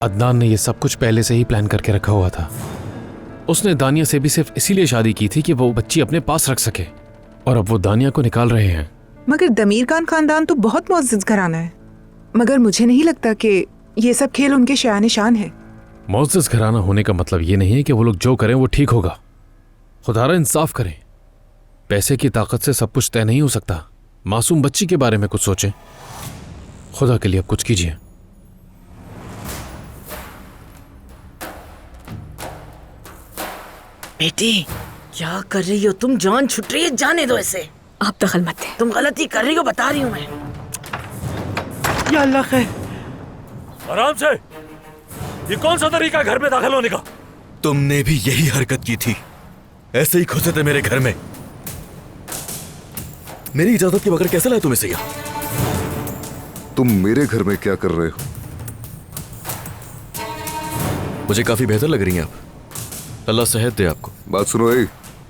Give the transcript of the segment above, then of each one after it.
अदनान ने यह सब कुछ पहले से ही प्लान करके रखा हुआ था। उसने दानिया से भी सिर्फ इसीलिए शादी की थी कि वो बच्ची अपने पास रख सके, और अब वो दानिया को निकाल रहे हैं। मगर दमीर खान खानदान तो बहुत मुअज़्ज़ज़ घराना है, मगर मुझे नहीं लगता कि ये सब खेल उनके शान शान है। मुअज़्ज़ज़ घराना होने का मतलब ये नहीं है कि वो लोग जो करें वो ठीक होगा। खुदारा इंसाफ करें, पैसे की ताकत से सब कुछ तय नहीं हो सकता। मासूम बच्ची के बारे में कुछ सोचें। खुदा के लिए अब कुछ कीजिए। बेटी क्या कर रही हो तुम? जान छुट रही है, जाने दो इसे। आप दखल मत दें। तुम गलती कर रही हो, बता रही हूँ मैं। या अल्लाह खैर। आराम से। ये कौन सा तरीका घर में दाखिल होने का? तुमने भी यही हरकत की थी, ऐसे ही घुसे थे मेरे घर में। मेरी इजाजत के बगैर कैसे लाए तुम इसे यहाँ? तुम मेरे घर में क्या कर रहे हो? मुझे काफी बेहतर लग रही हैं आप। अल्लाह सेहत दे आपको। बात सुनो,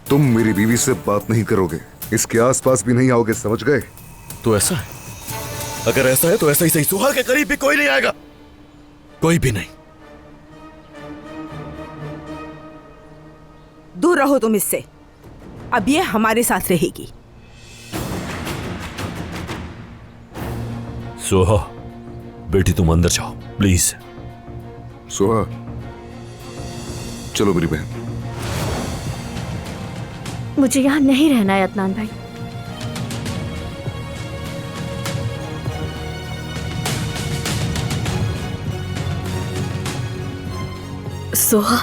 तुम मेरी बीवी से बात नहीं करोगे, इसके आसपास भी नहीं आओगे, समझ गए? तो ऐसा है? अगर ऐसा है तो ऐसा ही सही। सुहा के करीब भी कोई नहीं आएगा, कोई भी नहीं। दूर रहो तुम इससे। अब ये हमारे साथ रहेगी। सोहा बेटी तुम अंदर जाओ प्लीज। सोहा चलो मेरी बहन। मुझे यहाँ नहीं रहना है अदनान भाई। सोहा,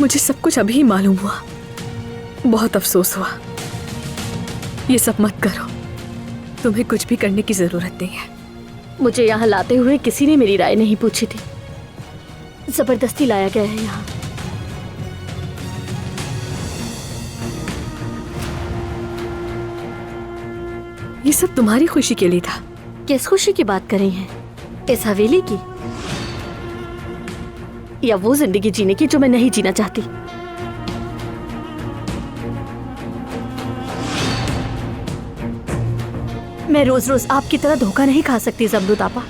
मुझे सब कुछ अभी ही मालूम हुआ। बहुत अफसोस हुआ। ये सब मत करो, तुम्हें कुछ भी करने की जरूरत नहीं है। मुझे यहाँ लाते हुए किसी ने मेरी राय नहीं पूछी थी, जबरदस्ती लाया गया है यहाँ। ये सब तुम्हारी खुशी के लिए था। किस खुशी की बात कर रही हैं? इस हवेली की, या वो जिंदगी जीने की जो मैं नहीं जीना चाहती? मैं रोज रोज आपकी तरह धोखा नहीं खा सकती ज़मरुद आपा।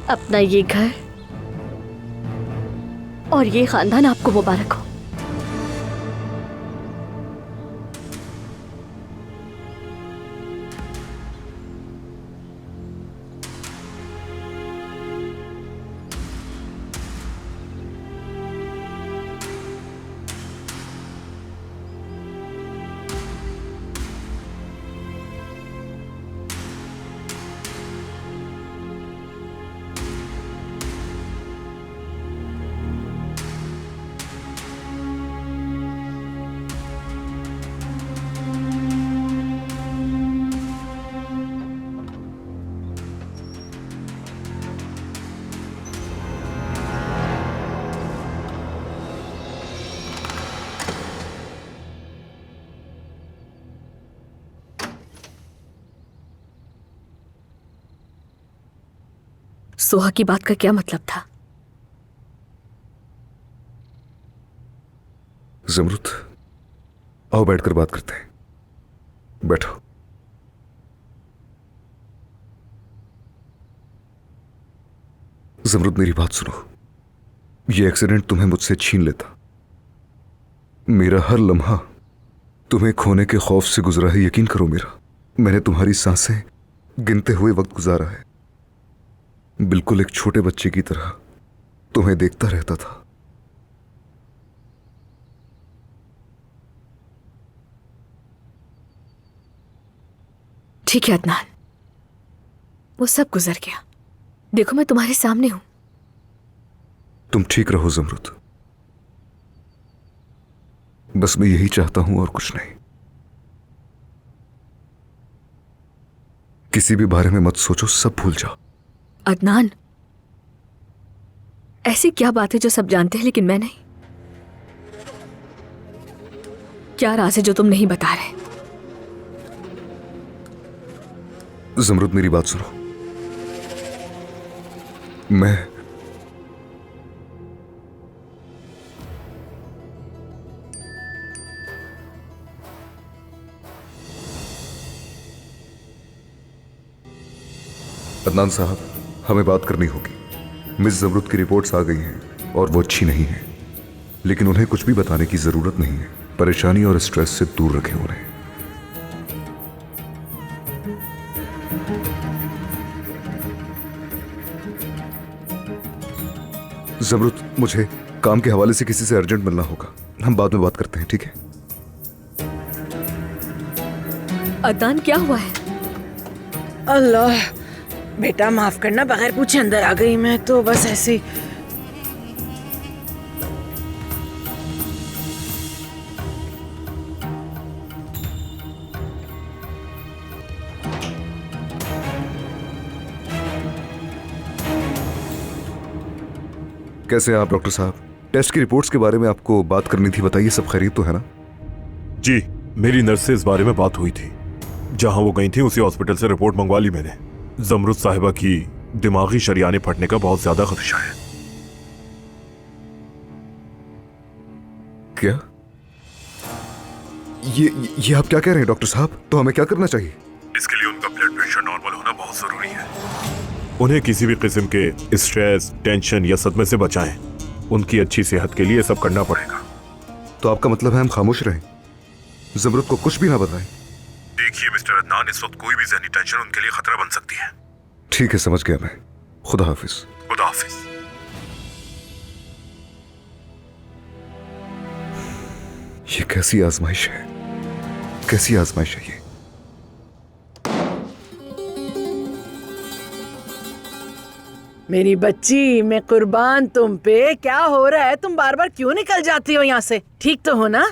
अपना ये घर और ये खानदान आपको मुबारक हो। सोहा की बात का क्या मतलब था? ज़मरुद, आओ बैठकर बात करते हैं। बैठो। ज़मरुद मेरी बात सुनो, ये एक्सीडेंट तुम्हें मुझसे छीन लेता। मेरा हर लम्हा तुम्हें खोने के खौफ से गुजरा है, यकीन करो मेरा। मैंने तुम्हारी सांसें गिनते हुए वक्त गुजारा है, बिल्कुल एक छोटे बच्चे की तरह तुम्हें देखता रहता था। ठीक है अदनान, वो सब गुजर गया। देखो मैं तुम्हारे सामने हूं। तुम ठीक रहो ज़मरुद, बस मैं यही चाहता हूं और कुछ नहीं। किसी भी बारे में मत सोचो, सब भूल जाओ। अदनान, ऐसी क्या बात है जो सब जानते हैं लेकिन मैं नहीं? क्या राज है जो तुम नहीं बता रहे? ज़मरुद मेरी बात सुनो, अदनान साहब, हमें बात करनी होगी। मिस जमरुद की रिपोर्ट्स आ गई हैं और वो अच्छी नहीं है, लेकिन उन्हें कुछ भी बताने की जरूरत नहीं है। परेशानी और स्ट्रेस से दूर रखें उन्हें। जमरुद, मुझे काम के हवाले से किसी से अर्जेंट मिलना होगा। हम बाद में बात करते हैं, ठीक है? अदनान, क्या हुआ है? अल्लाह, बेटा माफ करना, बगैर पूछे अंदर आ गई मैं तो बस ऐसे। कैसे हैं आप डॉक्टर साहब? टेस्ट की रिपोर्ट्स के बारे में आपको बात करनी थी, बताइए। सब खैरियत तो है ना? जी, मेरी नर्स से इस बारे में बात हुई थी। जहां वो गई थी उसी हॉस्पिटल से रिपोर्ट मंगवा ली मैंने। जमरुद साहिबा की दिमागी शरियाने फटने का बहुत ज्यादा खदशा है। क्या? ये आप क्या कह रहे हैं डॉक्टर साहब? तो हमें क्या करना चाहिए? इसके लिए उनका ब्लड प्रेशर नॉर्मल होना बहुत जरूरी है। उन्हें किसी भी किस्म के स्ट्रेस, टेंशन या सदमे से बचाएं। उनकी अच्छी सेहत के लिए सब करना पड़ेगा। तो आपका मतलब है हम खामोश रहें, जमरुद को कुछ भी ना बताएं? देखिए मिस्टर अदनान, इस वक्त कोई भी जहनी टेंशन उनके लिए खतरा बन सकती है। ठीक है, समझ गया मैं। खुदा हाफिज। खुदा हाफिज। ये कैसी आजमाइश है? कैसी आजमाइश है ये? मेरी बच्ची, मैं कुर्बान तुम पे। क्या हो रहा है? तुम बार बार क्यों निकल जाती हो यहाँ से? ठीक तो हो ना?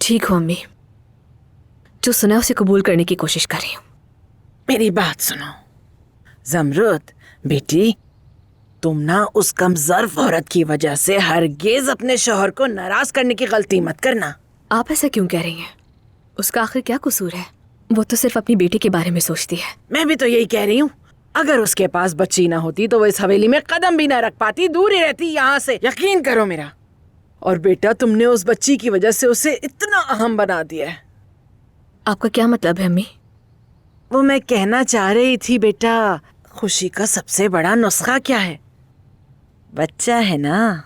ठीक हो अम्मी, जो सुना है उसे कबूल करने की कोशिश कर रही हूँ। मेरी बात सुनो जमरुद बेटी, तुम ना उस कमजोर औरत की वजह से हरगिज अपने शौहर को नाराज करने की गलती मत करना। आप ऐसा क्यों कह रही हैं? उसका आखिर क्या कसूर है? वो तो सिर्फ अपनी बेटी के बारे में सोचती है। मैं भी तो यही कह रही हूँ। अगर उसके पास बच्ची ना होती तो वो इस हवेली में कदम भी ना रख पाती, दूर ही रहती यहाँ से। यकीन करो मेरा। और बेटा, तुमने उस बच्ची की वजह से उसे इतना अहम बना दिया है। आपका क्या मतलब है अम्मी? वो मैं कहना चाह रही थी बेटा, खुशी का सबसे बड़ा नुस्खा क्या है? बच्चा है ना।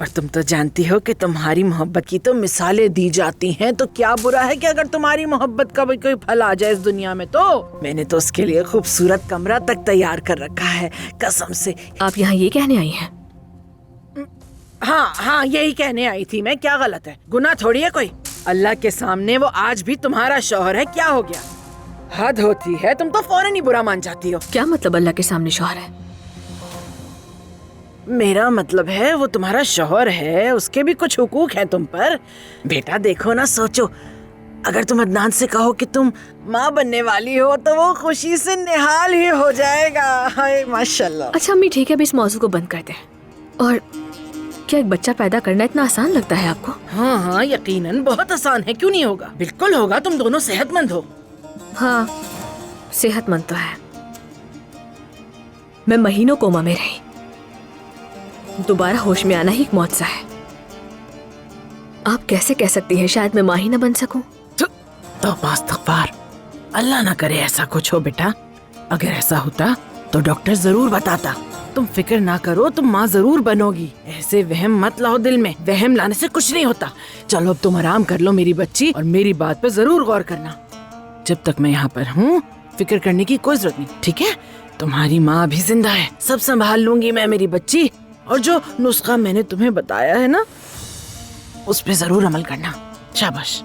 और तुम तो जानती हो कि तुम्हारी मोहब्बत की तो मिसालें दी जाती हैं, तो क्या बुरा है कि अगर तुम्हारी मोहब्बत का भी कोई फल आ जाए इस दुनिया में। तो मैंने तो उसके लिए खूबसूरत कमरा तक तैयार कर रखा है, कसम से। आप यहाँ ये कहने आई हैं? हाँ, यही कहने आई थी मैं। क्या गलत है? गुनाह थोड़ी है कोई। अल्लाह के सामने वो आज भी तुम्हारा शौहर है। क्या हो गया? हद होती है, तुम तो फौरन ही बुरा मान जाती हो। क्या मतलब अल्लाह के सामने शौहर है? मेरा मतलब है वो तुम्हारा शौहर है, उसके भी कुछ हुकूक हैं तुम पर। बेटा देखो ना, सोचो, अगर तुम अदनान से कहो कि तुम माँ बनने वाली हो तो वो खुशी से निहाल ही हो जाएगा। हाय माशाल्लाह। अच्छा अम्मी, ठीक है, अभी इस मौजू को बंद करते हैं। और क्या एक बच्चा पैदा करना इतना आसान लगता है आपको? हाँ, यकीनन बहुत आसान है। क्यों नहीं होगा? बिल्कुल होगा। तुम दोनों सेहतमंद हो। हाँ, सेहतमंद तो है। मैं महीनों कोमा में रही, दोबारा होश में आना ही एक मौत सा है। आप कैसे कह सकती हैं शायद मैं माँ ही न बन सकूं? तो इस्तग़फ़ार, अल्लाह ना करे ऐसा कुछ हो बेटा। अगर ऐसा होता तो डॉक्टर जरूर बताता। तुम फिक्र ना करो, तुम माँ जरूर बनोगी। ऐसे वहम मत लाओ दिल में। वहम लाने से कुछ नहीं होता। चलो अब तुम आराम कर लो मेरी बच्ची, और मेरी बात पे जरूर गौर करना। जब तक मैं यहाँ पर हूँ, फिक्र करने की कोई जरूरत नहीं, ठीक है? तुम्हारी माँ भी जिंदा है, सब संभाल लूंगी मैं मेरी बच्ची। और जो नुस्खा मैंने तुम्हें बताया है ना, उस पे जरूर अमल करना। शाबाश।